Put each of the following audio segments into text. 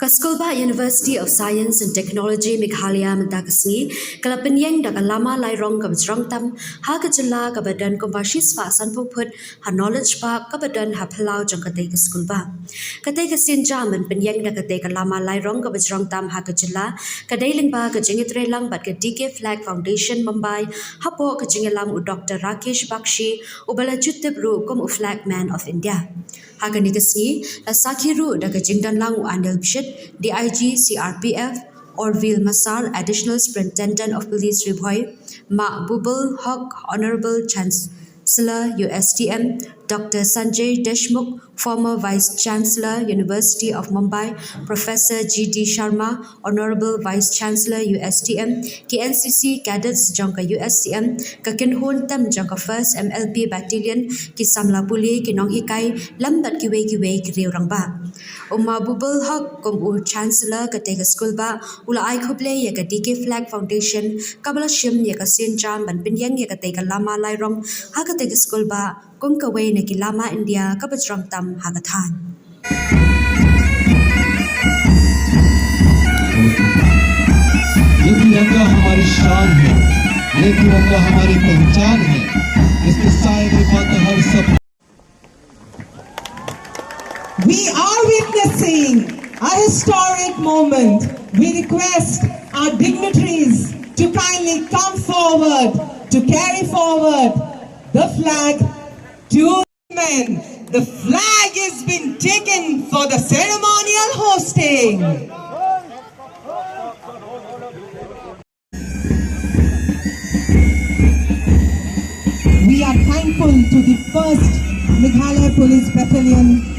Skul University of Science and Technology Meghalaya Mendakasni, kala Pynïeng da Lama lai rong ka jrong tam, haka jylla ka badan kombashis pa sanpo put, ha knowledge pa ka badan ha phalau jang katay ka skul ba. Katay ka sinjaman Pynïeng da katay ka Lama lai rong ka jrong tam haka jylla, kaday ling ba ka jingitre lang bat ka DK Flag Foundation Mumbai, hapo ka jingilam u Dr. Rakesh Bakshi, u bala juttibru kum u Flag Man of India. Haka nikasni, la sakhiru da ka jingdan lang u andel bishit, DIG CRPF Orville Masar, Additional Superintendent of Police Ribhoy, Mahbubul Haq, Honorable Chancellor USTM, Dr. Sanjay Deshmukh, former Vice Chancellor University of Mumbai, Professor GD Sharma, Honorable Vice Chancellor USTM, KNCC Cadets Jangka USTM, Kakinhun Tam Jangka 1st MLP Battalion, Kisamla Puli, Kinong Hikai, Lambat Kiwe Kiriurangba. Mahbubul Haq kum Chancellor Katega Skul ba ula ai khoble ya ka DK Flag Foundation kabla shim ya ka sinjam ban Pynïeng ya ka tega Lama lai rong ha ka tega Skul ba kum ka we ne ki Lama India ka bajrang tam ha ka than ये तिरंगा हमारी शान है, ये तिरंगा हमारी पहचान है, इसके साए में पाता हर सब. We are witnessing a historic moment. We request our dignitaries to kindly come forward to carry forward the flag to men. The flag has been taken for the ceremonial hosting. We are thankful to the 1st Meghalaya Police Battalion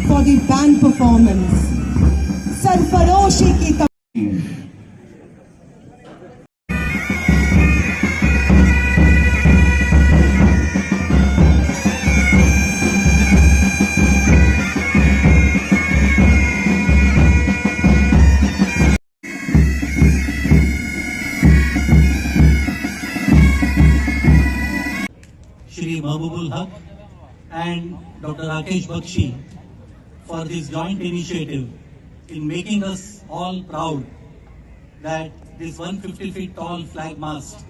for the band performance. Sarfaroshi ki Shri Mahbubul Haq and Dr. Rakesh Bakshi for this joint initiative in making us all proud that this 150 feet tall flag mast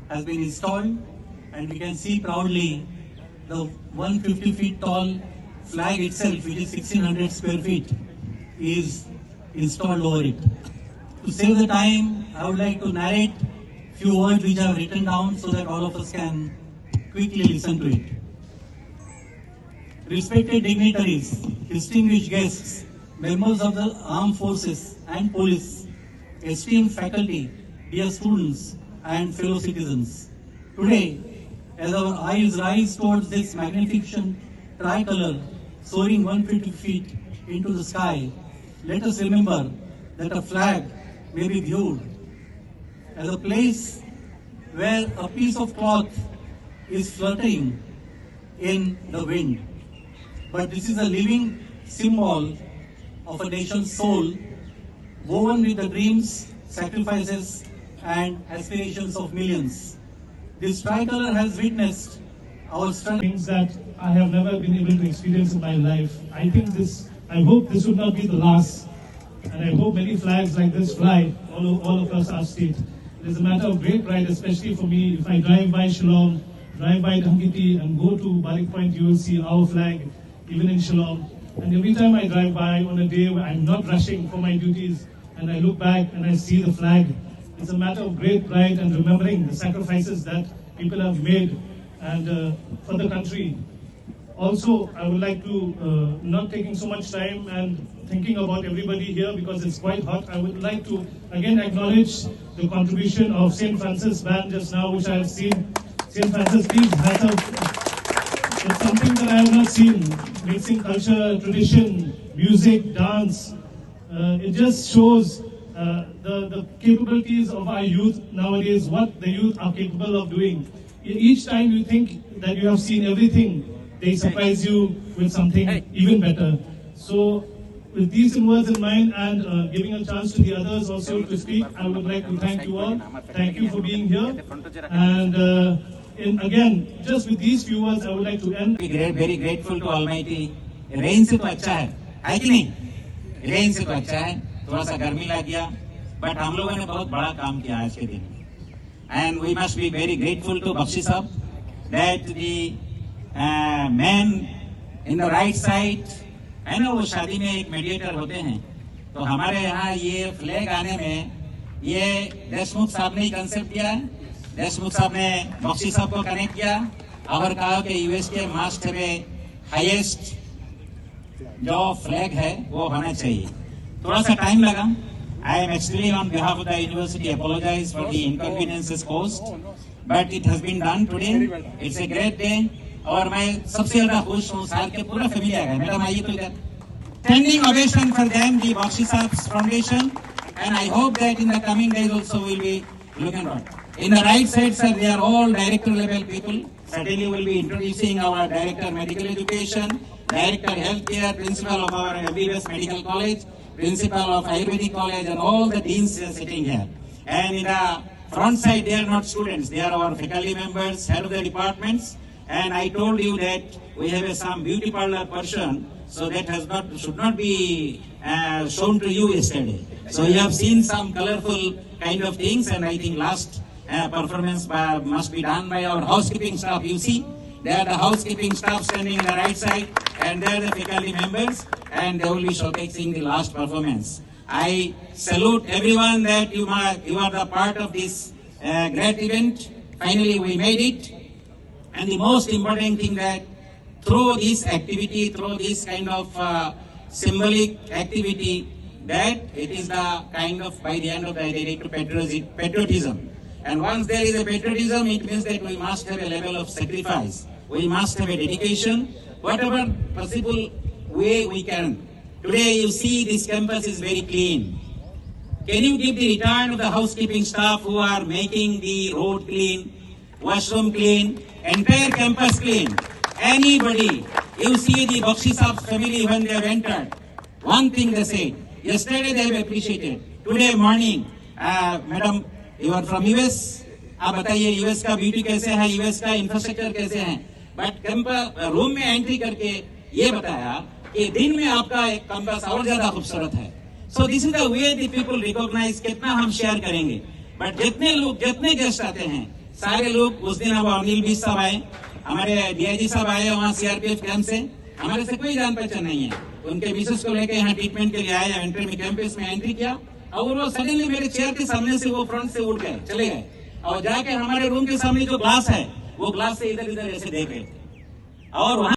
has been installed, and we can see proudly the 150 feet tall flag itself, which is 1600 square feet, is installed over it. To save the time, I would like to narrate few words which I have written down so that all of us can quickly listen to it. Respected dignitaries, distinguished guests, members of the armed forces and police, esteemed faculty, dear students and fellow citizens. Today, as our eyes rise towards this magnificent tricolor soaring 150 feet into the sky, let us remember that a flag may be viewed as a place where a piece of cloth is fluttering in the wind. But this is a living symbol of a nation's soul, woven with the dreams, sacrifices, and aspirations of millions. This tricolor has witnessed our struggle. Things that I have never been able to experience in my life. I hope this would not be the last. And I hope many flags like this fly all across our state. It is a matter of great pride, especially for me, if I drive by Shillong, drive by Dhangiti and go to Barik Point, you will see our flag, even in Shillong. And every time I drive by on a day where I'm not rushing for my duties, and I look back and I see the flag, it's a matter of great pride and remembering the sacrifices that people have made and for the country. Also, I would like to, not taking so much time and thinking about everybody here because it's quite hot, I would like to again acknowledge the contribution of St. Francis Band just now, which I have seen. St. Francis, please, hats off. It's something that I have not seen. Mixing culture, tradition, music, dance. It just shows the capabilities of our youth nowadays, what the youth are capable of doing. Each time you think that you have seen everything, they surprise you with something even better. So, with these words in mind and giving a chance to the others also to speak, I would like to thank you all. Thank you for being here. And again, just with these few words, I would like to end. Very grateful to Almighty. Rain से तो अच्छा है कि नहीं? Rain से तो अच्छा है. थोड़ा सा गर्मी लग गया, बट हम लोगों ने बहुत बड़ा काम किया आज के दिन। And we must be very grateful to Bakshi sahab that the man in the right side है ना, वो शादी में एक मीडिएटर होते हैं। तो हमारे यहाँ ये फ्लैग आने में ये देशमुख साहब ने ही कंसेप्ट किया है। देशमुख साहब ने बख्शी साहब को कनेक्ट किया और कहा कि USTM must have a highest जो फ्लैग है वो होना चाहिए। थोड़ा सा टाइम लगा। I am actually on behalf of the university apologise for the inconveniences caused, but it has been done today. It's a great day और मैं सबसे ज्यादा खुश हूँ, साल के पूरा फैमिली आ गया। मैडम आइए तो इधर। Standing ovation for them, the Bakshi Saab's Foundation, and I hope that in the coming days also we'll be looking at. In the right side, sir, they are all director level people. Certainly we'll be introducing our Director Medical Education, Director Healthcare, Principal of our MBBS Medical College, Principal of Ayurvedic College, and all the deans are sitting here. And in the front side, they are not students, they are our faculty members, head of the departments. And I told you that we have some beauty parlor person, so that should not be shown to you yesterday. So you have seen some colorful kind of things, and I think last performance must be done by our housekeeping staff. You see, they are the housekeeping staff standing on the right side, and they are the faculty members, and they will be showcasing the last performance. I salute everyone that you are the part of this great event. Finally, we made it. And the most important thing that through this activity, through this kind of symbolic activity, that it is the kind of, by the end of the day, to patriotism. And once there is a patriotism, it means that we must have a level of sacrifice. We must have a dedication, whatever possible way we can. Today you see this campus is very clean. Can you give the return of the housekeeping staff who are making the road clean, washroom clean, entire campus clean? Anybody, you see the Bakshi Saab's family when they have entered, one thing they said, yesterday they have appreciated, today morning, madam, you are from US, आप बताइए US का beauty कैसे है, US का infrastructure कैसे है, but campus room में entry करके ये बताया कि दिन में आपका एक कैंपस और ज्यादा खूबसूरत है. So this is the way the people recognize कितना हम शेयर करेंगे. बट जितने लोग, जितने गेस्ट आते हैं, सारे लोग, उस दिन अब अनिल बीस साहब आए, हमारे DIG साहब आए वहाँ CRPF कैंप से, हमारे से कोई जान पहचान नहीं है. उनके मिसेस को लेके यहाँ ट्रीटमेंट के लिए आए, एंट्री में कैंपस में एंट्री किया और वो सडनली मेरे चेयर के सामने से वो फ्रंट से उठ गए, चले गए और जाके हमारे रूम के सामने जो ग्लास है वो ग्लास से इधर इधर ऐसे देख रहे थे और वहाँ